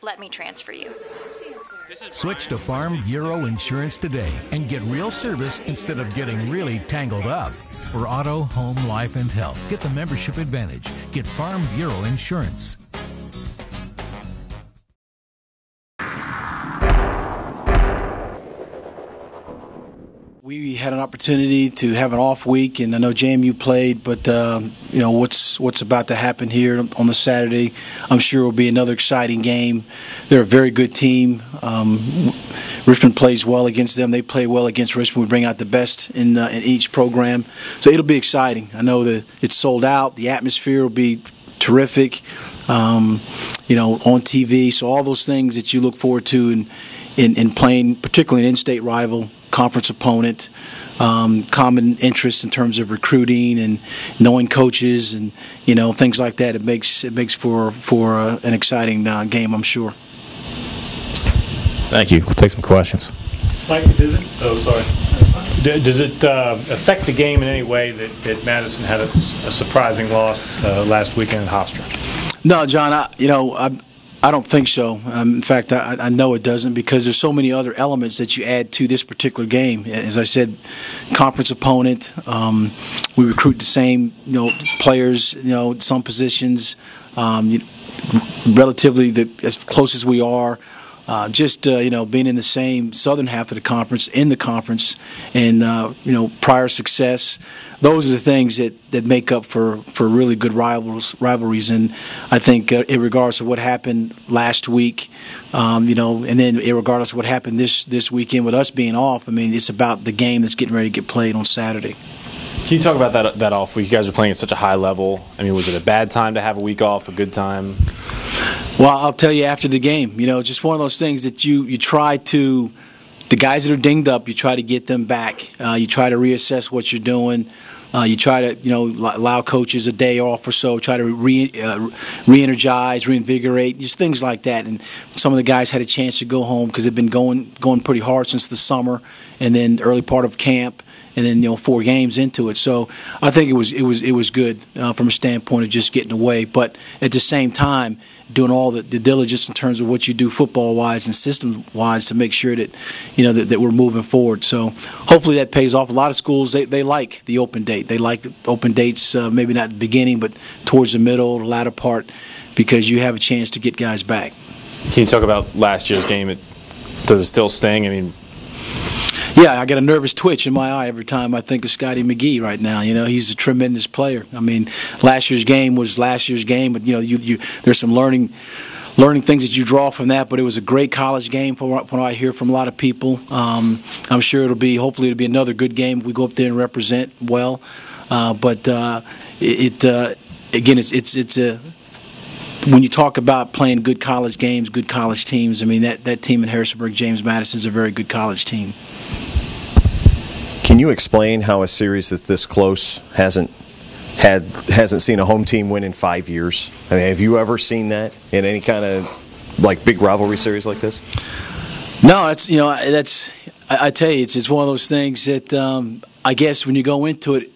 Let me transfer you. Switch to Farm Bureau Insurance today and get real service instead of getting really tangled up. For auto, home, life, and health, get the membership advantage. Get Farm Bureau Insurance. We had an opportunity to have an off week, and I know JMU played, but you know what's about to happen here on the Saturday, I'm sure will be another exciting game. They're a very good team. Richmond plays well against them. They play well against Richmond. We bring out the best in each program, so it'll be exciting. I know that it's sold out. The atmosphere will be terrific. You know, on TV. So all those things that you look forward to in playing, particularly an in-state rival, conference opponent, common interest in terms of recruiting and knowing coaches and things like that. It makes for an exciting game, I'm sure. Thank you. We'll take some questions. Mike, does it affect the game in any way that Madison had a surprising loss last weekend at Hofstra? No, John. I don't think so. In fact, I know it doesn't, because there's so many other elements that you add to this particular game. As I said, conference opponent. We recruit the same players. Some positions. Relatively as close as we are. Being in the same southern half of the conference, in the conference, and prior success, those are the things that make up for really good rivalries. And I think, regardless of what happened last week, and then regardless of what happened this weekend with us being off, I mean, it's about the game that's getting ready to get played on Saturday. Can you talk about that off week? You guys are playing at such a high level. I mean, was it a bad time to have a week off, a good time? Well, I'll tell you after the game. Just one of those things that you try to, the guys that are dinged up, you try to get them back. You try to reassess what you're doing. You try to, allow coaches a day off or so, try to re-energize, reinvigorate, just things like that. And some of the guys had a chance to go home because they've been going pretty hard since the summer and then the early part of camp. And then 4 games into it, so I think it was good from a standpoint of just getting away. But at the same time, doing all the diligence in terms of what you do football-wise and system-wise to make sure that that we're moving forward. So hopefully that pays off. A lot of schools they like the open date. They like the open dates, maybe not at the beginning, but towards the middle, the latter part, because you have a chance to get guys back. Can you talk about last year's game? Does it still sting? I mean. Yeah, I get a nervous twitch in my eye every time I think of Scotty McGee right now. He's a tremendous player. I mean, last year's game was last year's game, but there's some learning things that you draw from that. But it was a great college game from what I hear from a lot of people. I'm sure hopefully it'll be another good game if we go up there and represent well. Again, it's a when you talk about playing good college games, good college teams. I mean that team in Harrisonburg, James Madison, is a very good college team. Can you explain how a series that's this close hasn't seen a home team win in 5 years? I mean, have you ever seen that in any kind of big rivalry series like this? No, I tell you, it's one of those things that I guess when you go into it,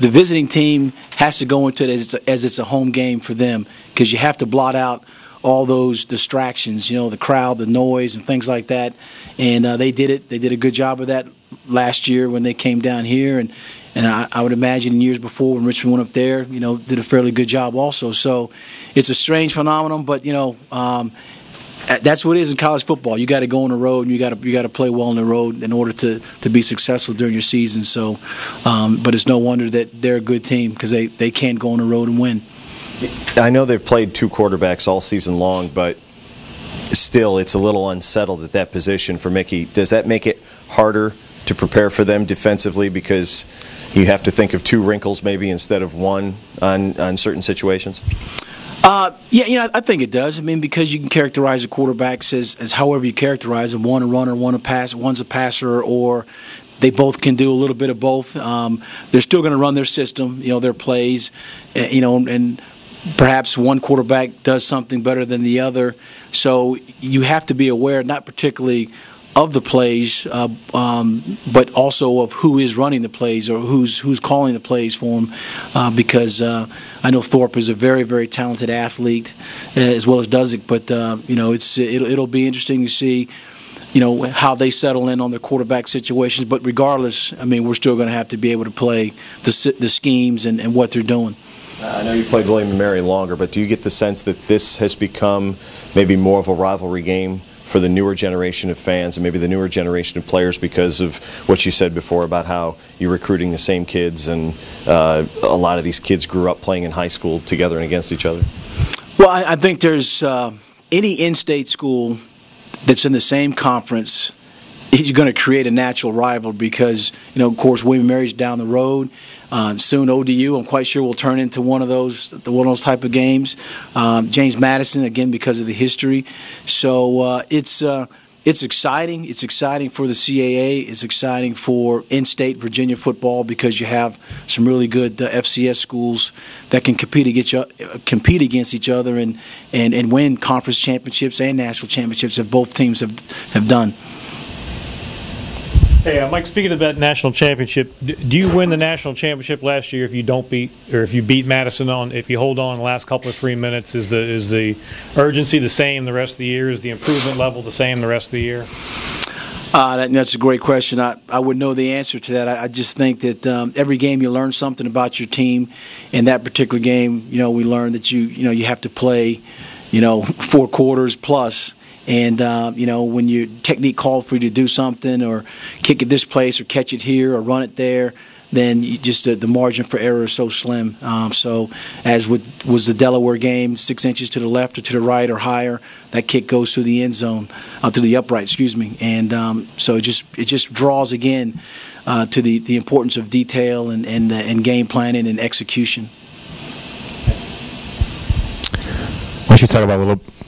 the visiting team has to go into it as it's a home game for them, because you have to blot out all those distractions, the crowd, the noise, and things like that. And they did it. They did a good job of that last year when they came down here, and I would imagine in years before when Richmond went up there, did a fairly good job also. So it's a strange phenomenon, but that's what it is in college football. You got to go on the road, and you got to play well on the road in order to be successful during your season. So, but it's no wonder that they're a good team, because they can go on the road and win. I know they've played 2 quarterbacks all season long, but still it's a little unsettled at that position for Mickey. Does that make it harder to prepare for them defensively, because you have to think of 2 wrinkles maybe instead of 1 on certain situations? Yeah, I think it does. I mean, because you can characterize the quarterbacks as however you characterize them. One a runner, one's a passer, or they both can do a little bit of both. They're still going to run their system, their plays, and perhaps one quarterback does something better than the other. So you have to be aware, not particularly of the plays, but also of who is running the plays or who's calling the plays for him. Because I know Thorpe is a very, very talented athlete, as well as Dudzik. But it'll be interesting to see, how they settle in on their quarterback situations. But regardless, I mean, we're still going to have to be able to play the schemes and what they're doing. I know you played William & Mary longer, but do you get the sense that this has become maybe more of a rivalry game for the newer generation of fans and maybe the newer generation of players because of what you said before about how you're recruiting the same kids and a lot of these kids grew up playing in high school together and against each other? Well, I think there's any in-state school that's in the same conference, you're going to create a natural rival because, of course, William & Mary's down the road. Soon ODU, I'm quite sure, will turn into one of those type of games. James Madison, again, because of the history. So it's exciting. It's exciting for the CAA. It's exciting for in-state Virginia football because you have some really good FCS schools that can compete against each other and win conference championships and national championships that both teams have done. Hey, Mike, speaking of that national championship, do you win the national championship last year if you don't beat, or if you beat Madison if you hold on the last couple of 3 minutes? Is the urgency the same the rest of the year? Is the improvement level the same the rest of the year? That's a great question. I would know the answer to that. I just think that every game you learn something about your team. In that particular game, we learned that you have to play, 4 quarters plus. And, when your technique called for you to do something or kick it this place or catch it here or run it there, then the margin for error is so slim. So as was the Delaware game, 6 inches to the left or to the right or higher, that kick goes through the end zone, to the upright, excuse me. And so it just draws again to the importance of detail and game planning and execution. Why don't you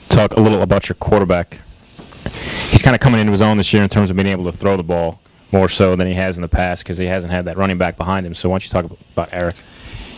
talk a little about your quarterback? He's kind of coming into his own this year in terms of being able to throw the ball more so than he has in the past because he hasn't had that running back behind him. So why don't you talk about Eric?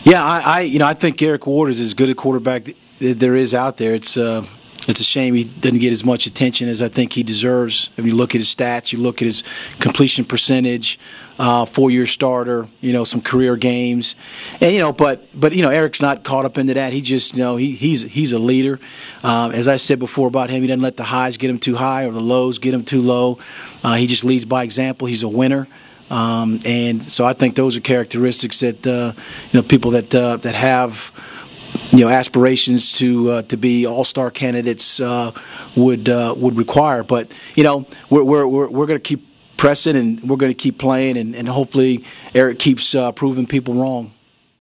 Yeah, I think Eric Ward is as good a quarterback that there is out there. It's a shame he doesn't get as much attention as I think he deserves. If you look at his stats, you look at his completion percentage, 4-year starter, some career games, and but Eric's not caught up into that. He just he's a leader. As I said before about him, he doesn't let the highs get him too high or the lows get him too low. He just leads by example. He's a winner. And so I think those are characteristics that people that have aspirations to be all-star candidates would require. But we're going to keep pressing and we're going to keep playing and hopefully Eric keeps proving people wrong.